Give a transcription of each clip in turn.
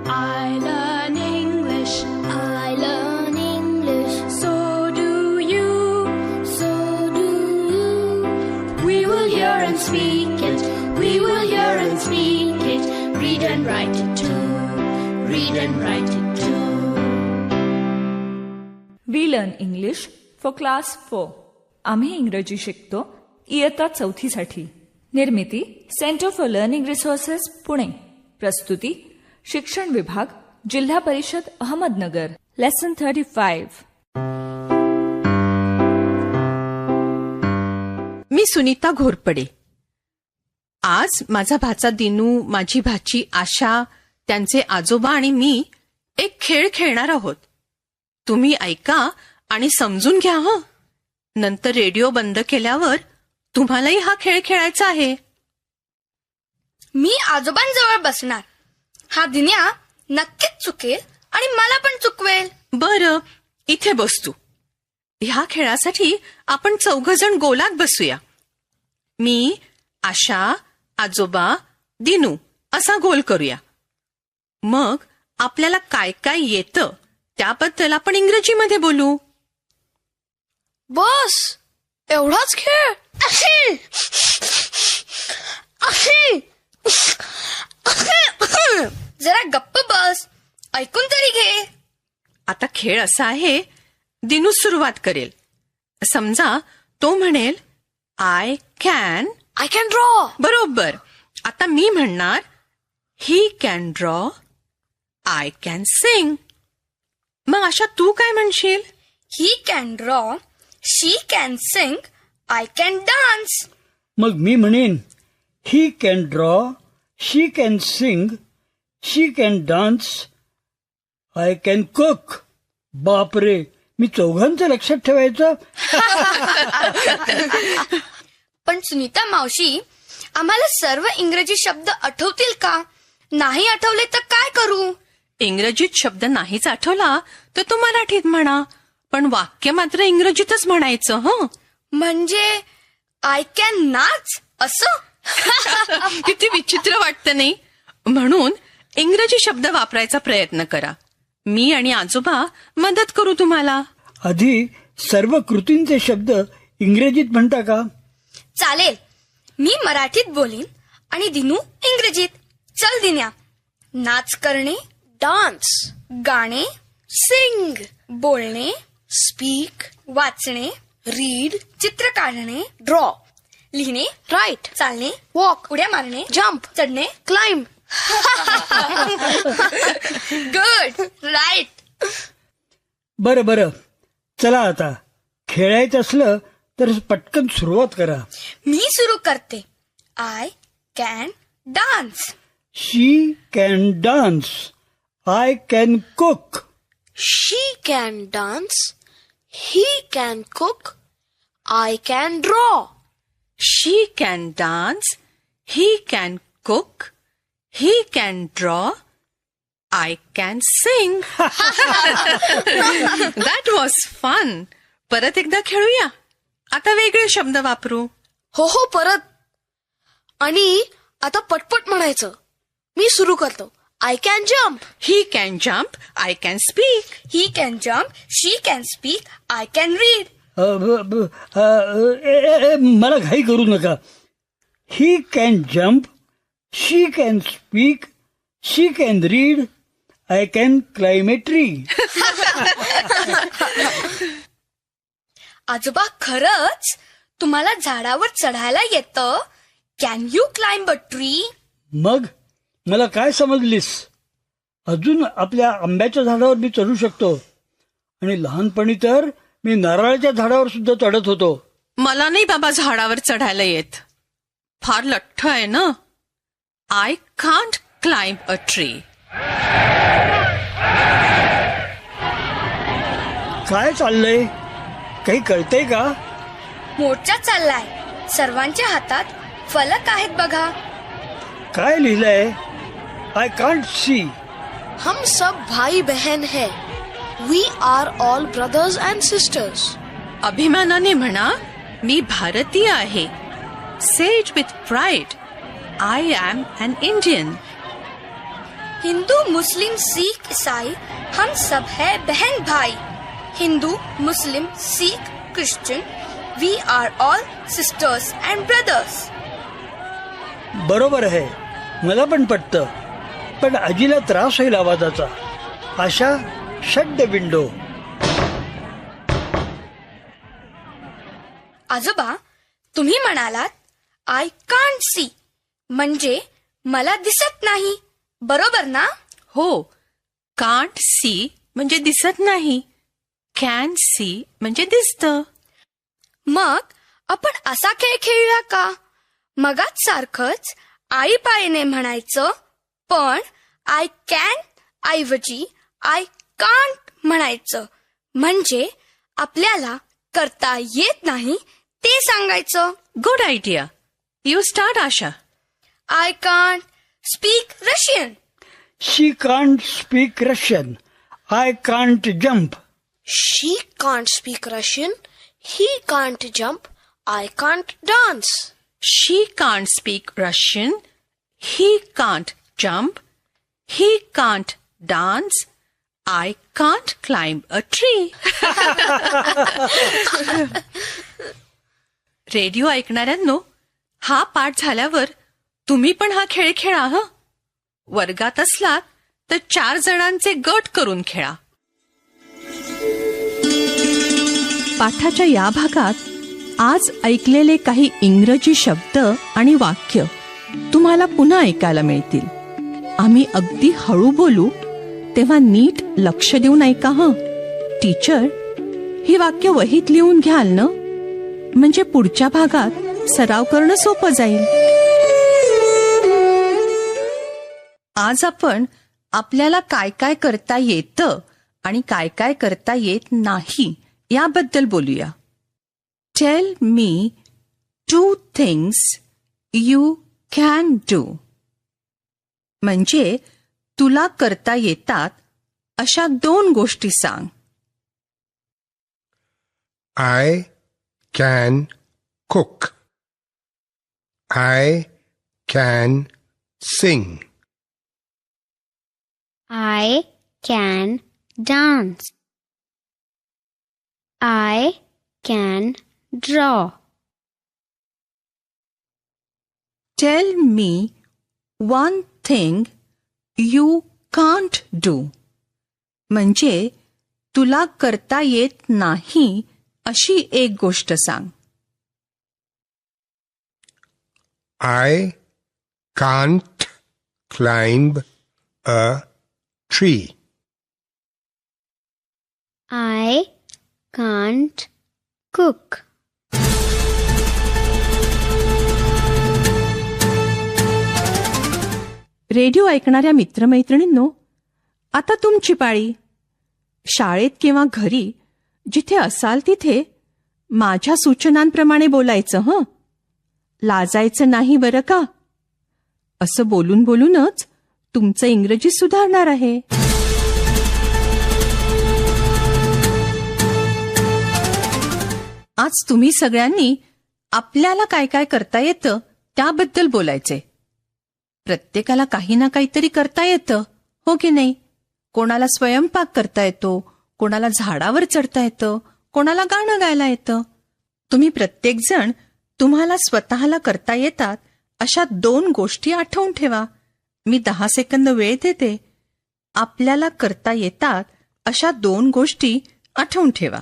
I learn English. I learn English. So do you. So do you. We will hear and speak it. We will hear and speak it. Read and write it too. Read and write it too. We learn English for class 4. आम्ही इंग्रजी शिकतो इयत्ता 4थी साठी. निर्मिती centre for learning resources Pune. प्रस्तुती शिक्षण विभाग जिल्हा परिषद अहमदनगर. लेसन 35. मी सुनीता घोरपडे. आज माझा भाचा दिनू, माझी भाची आशा, त्यांचे आजोबा आणि मी एक खेळ खेळणार आहोत. तुम्ही ऐका आणि समजून घ्या हं. नंतर रेडिओ बंद केल्यावर तुम्हालाही हा खेळ खेळायचा आहे. मी आजोबांजवळ बसणार. हा दिन्या नक्कीच चुकेल आणि मला पण चुकवेल. बरं, इथे बस तू. ह्या खेळासाठी आपण 4 जण गोलात बसूया. मी, आशा, आजोबा, दिनू असा गोल करूया. मग आपल्याला काय काय येतं त्याबद्दल आपण इंग्रजीमध्ये बोलू. बस एवढाच खेळ. जरा गप्प बस, ऐकून तरी घे. आता खेळ असा आहे, दिनू सुरुवात करेल. समजा तो म्हणेल आय कॅन ड्रॉ. बरोबर. आता मी म्हणणार he can draw, I can sing. मग अशा तू काय म्हणशील? He can draw, she can sing, I can dance. मग मी म्हणेन he can draw, she can sing, she can dance, I can cook. बापरे, मी 4घांचं लक्षात ठेवायचं. पण सुनीता मावशी, आम्हाला सर्व इंग्रजी शब्द आठवतील का? नाही आठवले तर काय करू? इंग्रजीत शब्द नाहीच आठवला तर तू मराठीत म्हणा, पण वाक्य मात्र इंग्रजीतच म्हणायचं. हं. म्हणजे आय कॅन नाच असं? किती विचित्र वाटतं नाही? म्हणून इंग्रजी शब्द वापरायचा प्रयत्न करा. मी आणि आजोबा मदत करू तुम्हाला. आधी सर्व कृतींचे शब्द इंग्रजीत म्हणता का? चालेल. मी मराठीत बोलीन आणि दिनू इंग्रजीत. चल दिन्या. नाच करणे, डान्स. गाणे, सिंग. बोलणे, स्पीक. वाचणे, रीड. चित्र काढणे, ड्रॉ. लिहिणे, राईट. चालणे, वॉक. उड्या मारणे, जम्प. चढणे, क्लाइंब. Good, right. बरं, चला आता खेळायचं असलं तर पटकन सुरुवात करा. मी सुरू करते. I can dance. She can dance, I can cook. She can dance. He can cook. I can draw. She can dance. He can cook. He can draw. I can sing. That was fun. परत एकदा खेळूया. आता वेगळे शब्द वापरू. हो परत. आणि आता पटपट म्हणायचं. मी सुरू करतो. I can jump. He can jump. I can speak. He can jump. She can speak. I can read. मला घाई करू नका. He can jump, she can speak, she can read, I can climb a tree. आजोबा, खरंच तुम्हाला झाडावर चढायला येतं? Can you climb a tree? मग मला काय समजलीस? अजून आपल्या आंब्याच्या झाडावर मी चढू शकतो आणि लहानपणी तर मी नारळाच्या झाडावर सुद्धा चढत होतो. मला नाही बाबा झाडावर चढायला येत. फार लठ्ठ आहे ना. I can't climb a tree. काय चाललंय? काही कळतंय का? मोर्चा चाललाय. सर्वांच्या हातात फलक आहेत बघा. काय लिहिलंय? I can't see. हम सब भाई बहन है. We are all brothers and sisters. अभिमानाने म्हणा, मी भारतीय आहे. Say it with pride. I am an Indian. हिंदू मुस्लिम सिख ईसाई हम सब है बहन भाई. हिंदू मुस्लिम Sikh Christian we are all sisters and brothers. बरोबर आहे, मला पण पटतं. पण आजीला त्रास होईल आवाजाचा. आशा, शट द विंडो. आजोबा, तुम्ही म्हणालात आय कांट सी म्हणजे मला दिसत नाही, बरोबर ना? हो, कांट सी म्हणजे दिसत नाही, कॅन सी म्हणजे दिसतं. मग आपण असा खेळ खेळूया का? मगाच सारखंच आई पायने म्हणायचं, पण आय कॅन ऐवजी आय कांट म्हणायचं. म्हणजे आपल्याला करता येत नाही ते सांगायचं. Good idea. You start, Asha. I can't speak Russian. She can't speak Russian. I can't jump. She can't speak Russian. He can't jump. I can't dance. She can't speak Russian. He can't jump. He can't dance. I can't climb a tree. Radio ऐकणाऱ्यांनो, हा पाठ झाल्यावर तुम्ही पण हा खेळ खेळा. हं, वर्गात असलात तर 4 जणांचे गट करून खेळा. पाठाच्या या भागात आज ऐकलेले काही इंग्रजी शब्द आणि वाक्य तुम्हाला पुन्हा ऐकायला मिळतील. आम्ही अगदी हळू बोलू, तेव्हा नीट लक्ष देऊन ऐका. हं, टीचर, ही वाक्य वहीत लिहून घ्याल ना? म्हणजे पुढच्या भागात सराव करणं सोपं जाईल. आज आपण आपल्याला काय काय करता येतं आणि काय काय करता येत नाही याबद्दल बोलूया. Tail me 2 things you can do. म्हणजे तुला करता येतात अशा 2 गोष्टी सांग. I can cook. I can sing. I can dance. I can draw. Tell me one thing you can't do. म्हणजे तुला करता येत नाही अशी एक गोष्ट सांग. I can't climb a tree. I can't cook. Radio ऐकणाऱ्या मित्रमैत्रिणींनो, आता तुमची पाळी. शाळेत किंवा घरी जिथे असाल तिथे माझ्या सूचनांप्रमाणे बोलायचं. हं, लाजायचं नाही बरं का. असं बोलून बोलूनच तुमचं इंग्रजी सुधारणार आहे. आज तुम्ही सगळ्यांनी आपल्याला काय काय करता येतं त्याबद्दल बोलायचे. प्रत्येकाला काही ना काहीतरी करता येतं, हो की नाही? कोणाला स्वयंपाक करता येतो, कोणाला झाडावर चढता येतं, कोणाला गाणं गायला येतं. तुम्ही प्रत्येकजण तुम्हाला स्वतःला करता येतात अशा 2 गोष्टी आठवून ठेवा. मी 10 सेकंद वेळ देते. आपल्याला करता येतात अशा 2 गोष्टी आठवून ठेवा.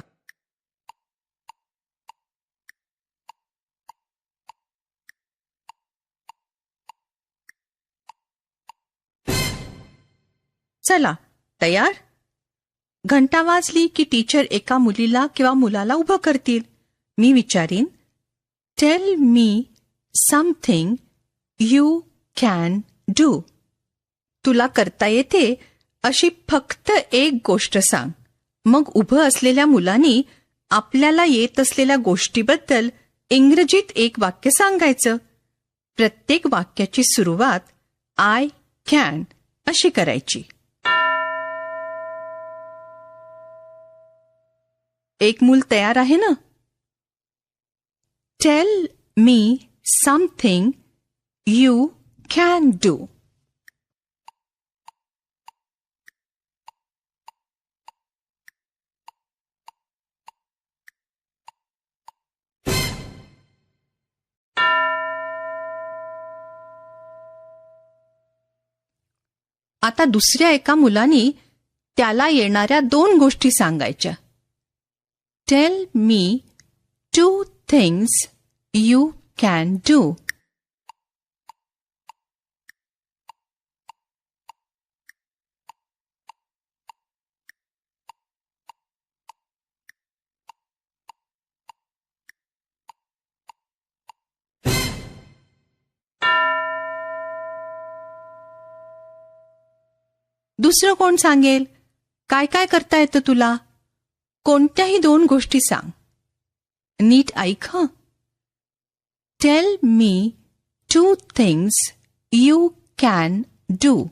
चला, तयार? घंटा वाजली की टीचर एका मुलीला किंवा मुलाला उभं करतील. मी विचारीन, tail me something you can do. तुला करता येते अशी फक्त एक गोष्ट सांग. मग उभं असलेल्या मुलांनी आपल्याला येत असलेल्या गोष्टीबद्दल इंग्रजीत एक वाक्य सांगायचं. प्रत्येक वाक्याची सुरुवात आय कॅन अशी करायची. एक मूल तयार आहे ना? Tail me something you can do. आता दुसऱ्या एका मुलानी त्याला येणाऱ्या 2 गोष्टी सांगायच्या. Tail me 2 things you can do. दुसरं कोण सांगेल? काय काय करता येतं तुला? कोणत्याही 2 गोष्टी सांग. नीट ऐक हं. Tail me 2 things you can do.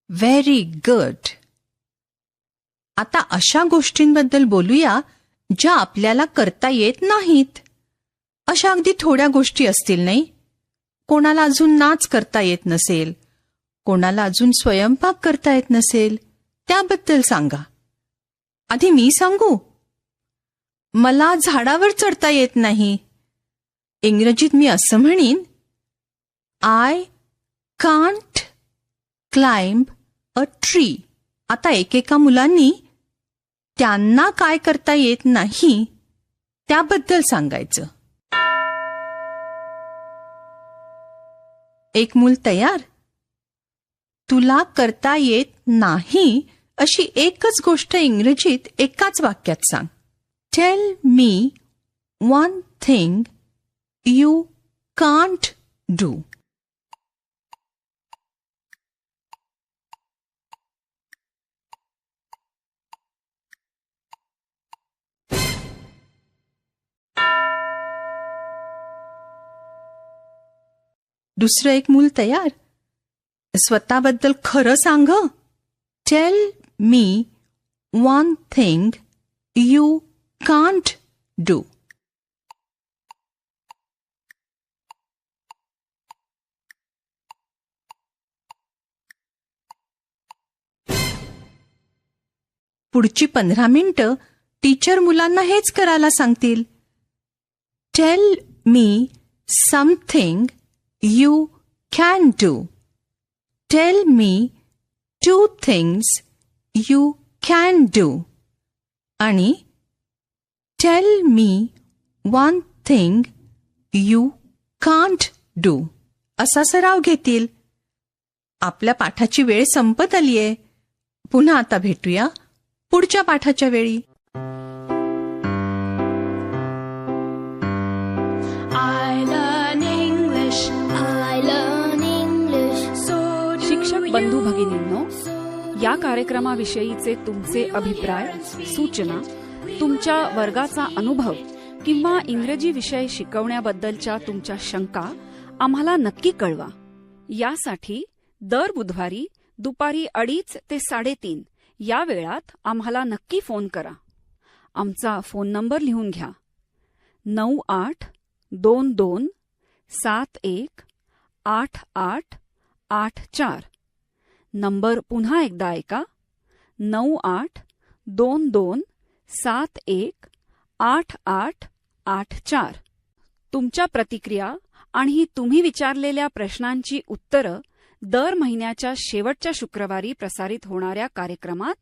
Very good. आता अशा गोष्टींबद्दल बोलूया ज्या आपल्याला करता येत नाहीत. अशा अगदी थोड्या गोष्टी असतील नाही? कोणाला अजून नाच करता येत नसेल, कोणाला अजून स्वयंपाक करता येत नसेल, त्याबद्दल सांगा. आधी मी सांगू? मला झाडावर चढता येत नाही. इंग्रजीत मी असं म्हणीन, I can't climb a tree. आता एकेका मुलांनी त्यांना काय करता येत नाही त्याबद्दल सांगायचं. एक मूल तयार? तुला करता येत नाही अशी एकच गोष्ट इंग्रजीत एकाच वाक्यात सांग. Tell me 1 thing you can't do. दुसरं एक मूल तयार? स्वतःबद्दल खरं सांग. Tell me 1 thing you can't do. पुढची 15 मिनिटं टीचर मुलांना हेच करायला सांगतील. Tell me something you can do. Tell me 2 things you can do. आणि tell me 1 thing you can't do असा सराव घेतील. आपल्या पाठाची वेळ संपत आलीये. पुन्हा आता भेटूया पुढच्या पाठाच्या वेळी. I learn English. I learn English. So do शिक्षक बंधू you. भगिनींनो, या कार्यक्रमाविषयीचे तुमचे अभिप्राय, सूचना, तुमच्या वर्गाचा अनुभव किंवा इंग्रजी विषय शिकवण्याबद्दलच्या तुमच्या शंका आम्हाला नक्की कळवा. यासाठी दर बुधवारी दुपारी 2:30 ते 3:30 या वेळात आम्हाला नक्की फोन करा. आमचा फोन नंबर लिहून घ्या. 9822718884. नंबर पुन्हा एकदा ऐका. 9822718884. तुमच्या प्रतिक्रिया आणि तुम्ही विचारलेल्या प्रश्नांची उत्तरं दर महिन्याच्या शेवटच्या शुक्रवारी प्रसारित होणाऱ्या कार्यक्रमात